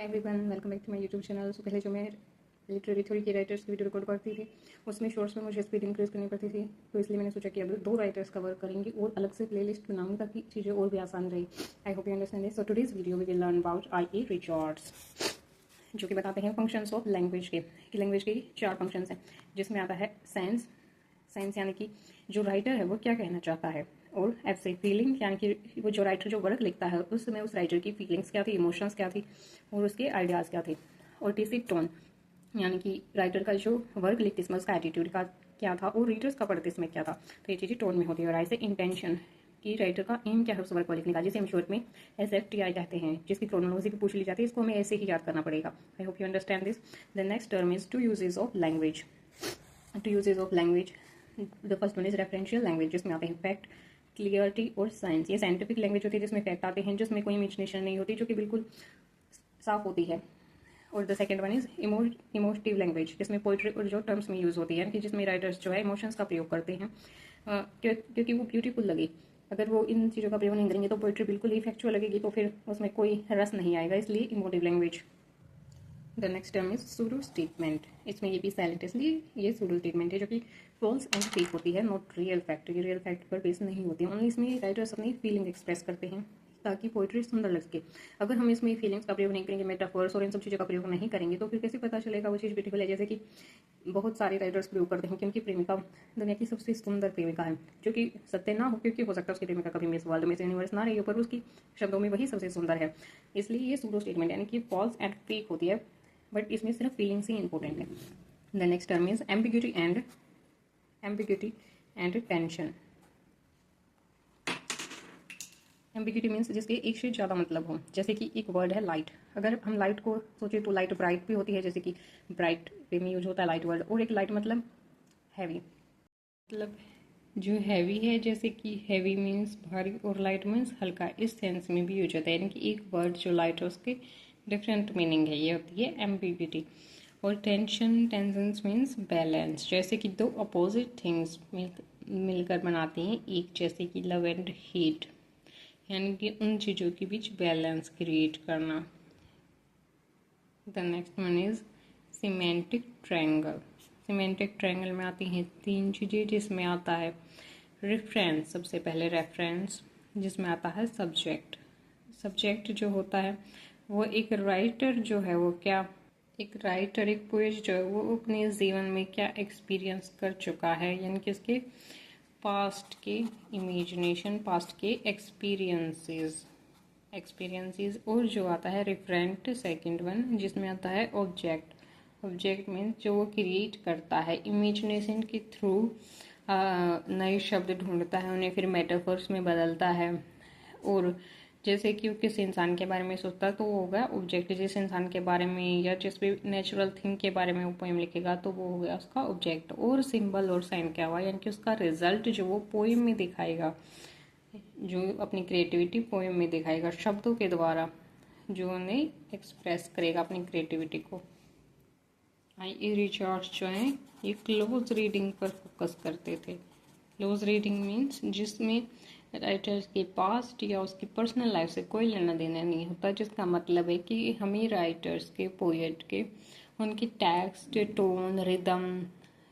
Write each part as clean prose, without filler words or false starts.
Everyone welcome back to my YouTube channel. So पहले जो मैं लिटरेरी थ्योरी के राइटर्स की वीडियो रिकॉर्ड करती थी उसमें शॉर्ट्स में मुझे स्पीड इंक्रीज़ करनी पड़ती थी, तो इसलिए मैंने सोचा कि अब 2 राइटर्स कवर करेंगे और अलग से प्लेलिस्ट बनाऊंगी ताकि चीज़ें और भी आसान रही। I hope you understand this. So today's video we will learn about I A. Richards, जो कि बताते हैं फंक्शंस ऑफ लैंग्वेज के। लैंग्वेज के 4 फंक्शंस हैं, जिसमें आता है सेंस। सेंस यानी कि जो राइटर है वो क्या कहना चाहता है, और एफ से फीलिंग यानी कि वो जो राइटर जो वर्क लिखता है उसमें उस राइटर की फीलिंग्स क्या थी, इमोशंस क्या थी और उसके आइडियाज़ क्या थे। और टी सी टोन यानी कि राइटर का जो वर्क लिखते इसमें उसका एटीट्यूड का क्या था और रीडर्स का पढ़ते इसमें क्या था। तो ये चीज़ें टोन में होती है। और ऐसे इंटेंशन कि राइटर का एम क्या है उस वर्क को लिखने का, जिसे हम शॉर्ट में SFTI कहते हैं, जिसकी क्रोनोलॉजी भी पूछ ली जाती है। इसको हमें ऐसे ही याद करना पड़ेगा। I hope you understand this. The next term is two uses of language. Two uses of language, the first one is referential language, जिसमें आते हैं फैक्ट, क्लियरिटी और साइंस। ये साइंटिफिक लैंग्वेज होती है जिसमें फैक्ट आते हैं, जिसमें कोई इमेजिनेशन नहीं होती, जो कि बिल्कुल साफ होती है। और the second one is emotive language, जिसमें पोइट्री और जो टर्म्स में यूज़ होती है कि जिसमें राइटर्स जो है इमोशंस का प्रयोग करते हैं क्योंकि वो ब्यूटीफुल लगे। अगर वो इन चीज़ों का प्रयोग नहीं करेंगे तो पोइट्री बिल्कुल ही फैक्चुअल लगेगी, तो फिर उसमें कोई रस नहीं आएगा, इसलिए emotive language. The next term is pseudo statement. इसमें ये भी साइलेंट, इसलिए ये सूडो स्टेटमेंट है, जो कि फॉल्स एंड फेक होती है, नॉट रियल फैक्ट। ये रियल फैक्ट पर बेस नहीं होती है। ओनली इसमें राइटर्स अपनी फीलिंग एक्सप्रेस करते हैं ताकि पोइट्री सुंदर लग सके। अगर हम इसमें फीलिंग्स का प्रयोग नहीं करेंगे, मेटाफर्स और इन सब चीज़ों का प्रयोग नहीं करेंगे, तो फिर कैसे पता चलेगा वो चीज़ ब्यूटीफुल है। जैसे कि बहुत सारे राइटर्स प्रयोग करते हैं कि उनकी प्रेमिका दुनिया की सबसे सुंदर प्रेमिका है, जो कि सत्य ना हो, क्योंकि हो सकता है उसकी प्रेमिका कभी मिस वर्ल्ड मिस यूनिवर्स ना रही हो, पर उसकी शब्दों में वही सबसे सुंदर है। इसलिए ये सूडो स्टेटमेंट यानी कि फॉल्स एंड फेक होती है, बट इसमें सिर्फ फीलिंग्स ही इंपॉर्टेंट है। The next term is ambiguity and tension. Ambiguity means जिसके एक से ज़्यादा मतलब हो। जैसे कि एक वर्ड है लाइट, अगर हम लाइट को सोचे तो लाइट ब्राइट भी होती है, जैसे कि ब्राइट वे में यूज होता है लाइट वर्ड। और एक लाइट मतलब हैवी, मतलब जो हैवी है, जैसे कि हैवी मीन्स भारी और लाइट मीन्स हल्का, इस सेंस में भी यूज होता है। यानी कि एक वर्ड जो लाइट है उसके डिफरेंट मीनिंग है, ये होती है एम्बिग्यूटी। और टेंशन मीन्स बैलेंस, जैसे कि दो अपोजिट थिंग्स मिलकर बनाती हैं एक, जैसे कि लव एंड हेट, यानी कि उन चीज़ों के बीच बैलेंस क्रिएट करना। The next one is semantic triangle. Semantic triangle में आती हैं 3 चीज़ें, जिसमें आता है रेफरेंस, सबसे पहले रेफरेंस, जिसमें आता है सब्जेक्ट। सब्जेक्ट जो होता है वो एक राइटर जो है वो क्या, एक राइटर एक पोएट जो है वो अपने जीवन में क्या एक्सपीरियंस कर चुका है, यानी कि उसके पास्ट के इमेजिनेशन, पास्ट के एक्सपीरियंसेस। और जो आता है रेफरेंट सेकंड वन, जिसमें आता है ऑब्जेक्ट। ऑब्जेक्ट मीन्स जो वो क्रिएट करता है इमेजिनेशन के थ्रू, नए शब्द ढूंढता है, उन्हें फिर मेटाफर्स में बदलता है। और जैसे कि वो किस इंसान के बारे में सोचता है तो वो होगा ऑब्जेक्ट। जिस इंसान के बारे में या जिस भी नेचुरल थिंग के बारे में वो पोएम लिखेगा तो वो हो गया उसका ऑब्जेक्ट। और सिंबल और साइन क्या हुआ, यानी कि उसका रिजल्ट जो वो पोएम में दिखाएगा, जो अपनी क्रिएटिविटी पोएम में दिखाएगा शब्दों के द्वारा, जो उन्हें एक्सप्रेस करेगा अपनी क्रिएटिविटी को। आई.ए. रिचर्ड्स जो है ये क्लोज रीडिंग पर फोकस करते थे। क्लोज रीडिंग मीन्स जिसमें राइटर्स के पास्ट या उसकी पर्सनल लाइफ से कोई लेना देना नहीं होता, जिसका मतलब है कि हमें राइटर्स के, पोएट के, उनकी टेक्स्ट, टोन, रिदम,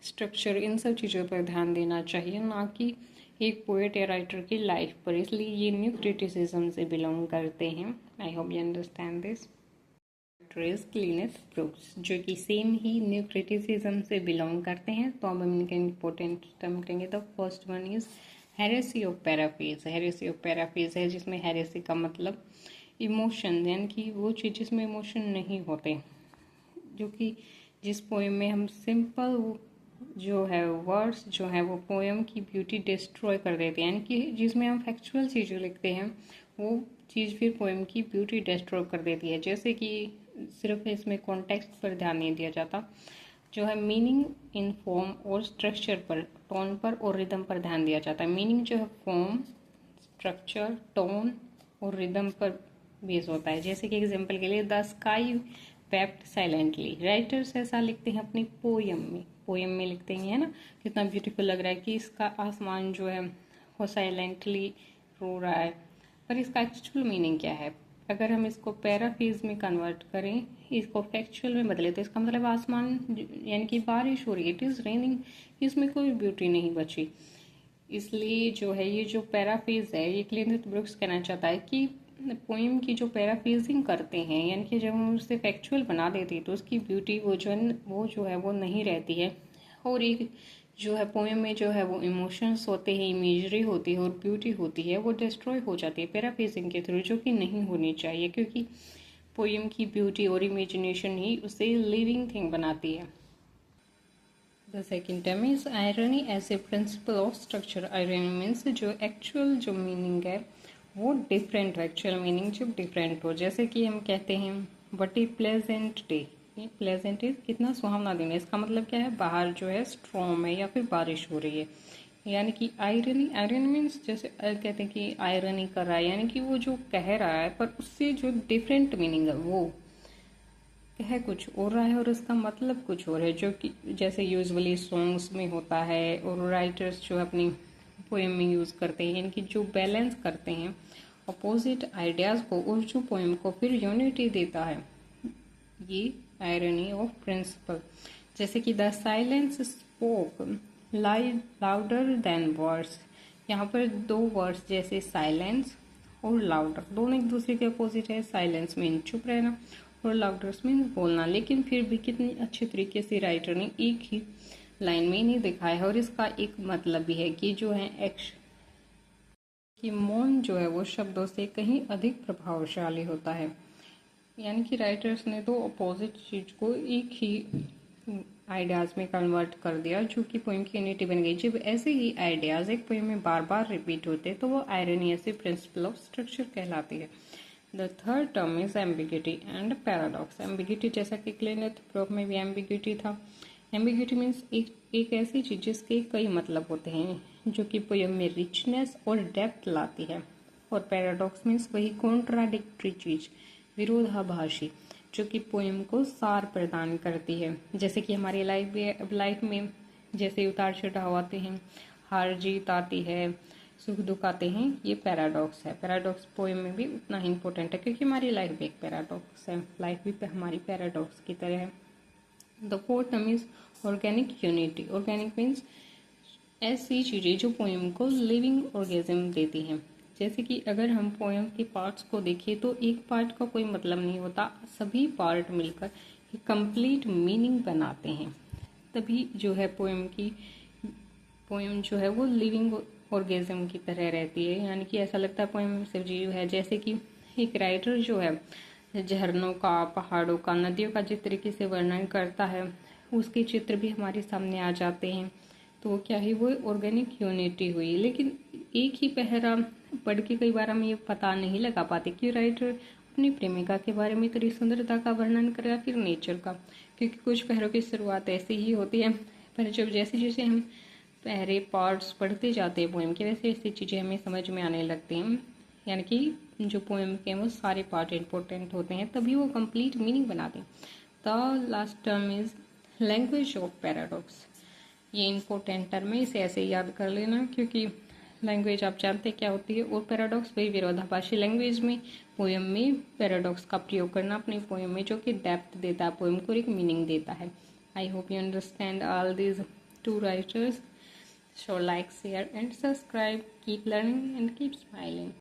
स्ट्रक्चर, इन सब चीज़ों पर ध्यान देना चाहिए, ना कि एक पोएट या राइटर की लाइफ पर। इसलिए ये न्यू क्रिटिसिज्म से बिलोंग करते हैं। I hope you understand this. Cleanth Brooks, जो कि सेम ही न्यू क्रिटिसिज्म से बिलोंग करते हैं। तो अब हम इनके इंपॉर्टेंट टर्म करेंगे। The first one is heresy of paraphrase. Heresy of paraphrase है, जिसमें हेरेसी का मतलब इमोशन, यानी कि वो चीज़ जिसमें इमोशन नहीं होते, जो कि जिस पोएम में हम सिंपल जो है वर्ड्स जो है वो पोएम की ब्यूटी डिस्ट्रॉय कर देते हैं, यानी कि जिसमें हम फैक्चुअल चीज़ें लिखते हैं वो चीज़ फिर पोएम की ब्यूटी डिस्ट्रॉय कर देती है। जैसे कि सिर्फ इसमें कॉन्टेक्स्ट पर ध्यान नहीं दिया जाता, जो है मीनिंग इन फॉर्म और स्ट्रक्चर पर, टोन पर और रिदम पर ध्यान दिया जाता है। मीनिंग जो है फॉर्म, स्ट्रक्चर, टोन और रिदम पर बेस होता है। जैसे कि एग्जांपल के लिए the sky wept silently, writers ऐसा लिखते हैं अपनी पोएम में लिखते हैं, है ना, कितना ब्यूटीफुल लग रहा है कि इसका आसमान जो है वो साइलेंटली रो रहा है, पर इसका एक्चुअल मीनिंग क्या है। अगर हम इसको पैराफ्रेज में कन्वर्ट करें, इसको फैक्चुअल में बदले, तो इसका मतलब आसमान यानी कि बारिश हो रही है, इट इज़ रेनिंग, इसमें कोई ब्यूटी नहीं बची। इसलिए जो है ये जो पैराफ्रेज है, ये क्लिंट ब्रूक्स कहना चाहता है कि पोइम की जो पैराफ्रेजिंग करते हैं, यानी कि जब हम उसे फैक्चुअल बना देते हैं तो उसकी ब्यूटी वो जो है वो नहीं रहती है। और एक जो है पोएम में जो है वो इमोशंस होते हैं, इमेजरी होती है और ब्यूटी होती है, वो डिस्ट्रॉय हो जाती है पैराफ्रेजिंग के थ्रू, जो कि नहीं होनी चाहिए, क्योंकि पोएम की ब्यूटी और इमेजिनेशन ही उसे लिविंग थिंग बनाती है। The second term is irony as a principle of structure. Irony means जो एक्चुअल जो मीनिंग है वो डिफरेंट हो, एक्चुअल मीनिंग जो डिफरेंट हो। जैसे कि हम कहते हैं what A pleasant day, pleasant is कितना सुहावना दिन है, इसका मतलब क्या है, बाहर जो है स्ट्रॉम है या फिर बारिश हो रही है। यानी कि आयरनी, आयरन मीन्स जैसे कहते हैं कि आयरनी कर रहा है, यानी कि वो जो कह रहा है पर उससे जो डिफरेंट मीनिंग है, वो कह कुछ और रहा है और उसका मतलब कुछ और है, जो कि जैसे यूजुअली सॉन्ग्स में होता है और राइटर्स जो अपनी पोएम में यूज़ करते हैं, यानी कि जो बैलेंस करते हैं अपोजिट आइडियाज़ को और जो पोएम को फिर यूनिटी देता है, ये आयरनी ऑफ प्रिंसिपल। जैसे कि the silence spoke louder than words, यहाँ पर दो वर्ड्स जैसे साइलेंस और लाउडर दोनों एक दूसरे के अपोजिट है। साइलेंस मीन चुप रहना और लाउडर्स मीन बोलना, लेकिन फिर भी कितनी अच्छी तरीके से राइटर ने एक ही लाइन में नहीं दिखाया है। और इसका एक मतलब भी है कि जो है एक्शन कि मौन जो है वो शब्दों से कहीं अधिक प्रभावशाली होता है। यानी कि राइटर्स ने दो अपोजिट चीज को एक ही आइडियाज में कन्वर्ट कर दिया, जो कि पोएम की यूनिटी बन गई। जब ऐसे ही आइडियाज एक पोएम में बार बार रिपीट होते तो वो आयरनी ऐसे प्रिंसिपल ऑफ स्ट्रक्चर कहलाती है। The third term is ambiguity and paradox. Ambiguity जैसा कि क्लिंट ब्रूक्स में भी एम्बिग्यूटी था। एम्बिग्यूटी मीन्स एक ऐसी चीज जिसके कई मतलब होते हैं, जो कि पोएम में रिचनेस और डेप्थ लाती है। और पैराडॉक्स मीन्स वही कॉन्ट्राडिक्टरी चीज, विरोधाभासी, जो कि पोएम को सार प्रदान करती है। जैसे कि हमारी लाइफ में जैसे उतार चढ़ाव आते हैं, हार जीत आती है, सुख दुख आते हैं, ये पैराडॉक्स है। पैराडॉक्स पोएम में भी उतना ही इम्पोर्टेंट है, क्योंकि हमारी लाइफ भी एक पैराडॉक्स है, लाइफ भी हमारी पैराडॉक्स की तरह है। The fourth term is organic unity. Organic means ऐसी चीजें जो पोएम को लिविंग ऑर्गेनिज्म देती हैं। जैसे कि अगर हम पोएम के पार्ट्स को देखें तो एक पार्ट का कोई मतलब नहीं होता, सभी पार्ट मिलकर एक कंप्लीट मीनिंग बनाते हैं, तभी जो है पोएम जो है वो लिविंग ऑर्गेनिज्म की तरह रहती है। यानी कि ऐसा लगता है पोएम सिर्फ जीव है। जैसे कि एक राइटर जो है झरनों का, पहाड़ों का, नदियों का जिस तरीके से वर्णन करता है, उसके चित्र भी हमारे सामने आ जाते हैं। तो क्या ही वो ऑर्गेनिक यूनिटी हुई। लेकिन एक ही पहरा पढ़ के कई बार हम ये पता नहीं लगा पाते कि राइटर अपनी प्रेमिका के बारे में इतनी सुंदरता का वर्णन कर, या फिर नेचर का, क्योंकि कुछ पहरों की शुरुआत ऐसी ही होती है, पर जब जैसे जैसे हम पहरे पार्ट्स पढ़ते जाते हैं पोएम के, वैसे वैसी चीज़ें हमें समझ में आने लगती हैं। यानी कि जो पोएम के वो सारे पार्ट इंपॉर्टेंट होते हैं, तभी वो कंप्लीट मीनिंग बनाते हैं। The last term is language of paradox. ये इंपॉर्टेंट टर्म है, इसे ऐसे याद कर लेना, क्योंकि लैंग्वेज आप जानते क्या होती है। और पैराडॉक्स वही विरोधाभासी लैंग्वेज में पोएम में पैराडॉक्स का प्रयोग करना अपने पोएम में, जो कि डेप्थ देता है पोएम को, एक मीनिंग देता है। आई hope you understand all these two writers. So like, share and subscribe. Keep learning and keep smiling.